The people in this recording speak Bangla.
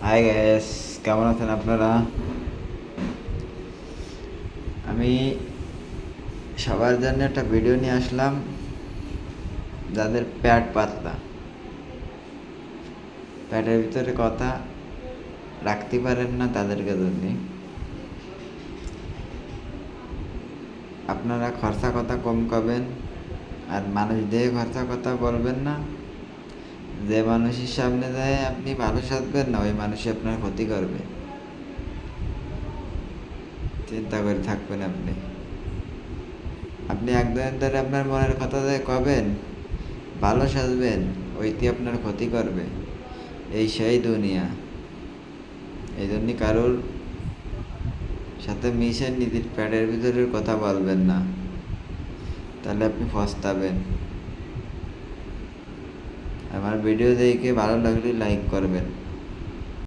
হাই গ্যাস, কেমন আছেন আপনারা? আমি সবার জন্য একটা ভিডিও নিয়ে আসলাম। যাদের পেট পাতলা, পেটের ভিতরে কথা রাখতে পারেন না, তাদেরকে জন্য আপনারা খরচা কথা কম করবেন। আর মানুষ দিয়ে খরচা কথা বলবেন না। যে মানুষের সামনে যায় আপনি ভালো সাজবেন না, ওই মানুষই আপনার ক্ষতি করবে। চিন্তা করে থাকবেন। আপনি আপনি একদিনের ধরে আপনার মনের কথা যায় কবেন, ভালো সাজবেন, ওইটি আপনার ক্ষতি করবে। এই সেই দুনিয়া। এই জন্যই কারোর সাথে মিশে নিজের প্যাডের ভিতরের কথা বলবেন না, তাহলে আপনি পস্তাবেন। আমার ভিডিও দেখে ভালো লাগলে লাইক করবেন।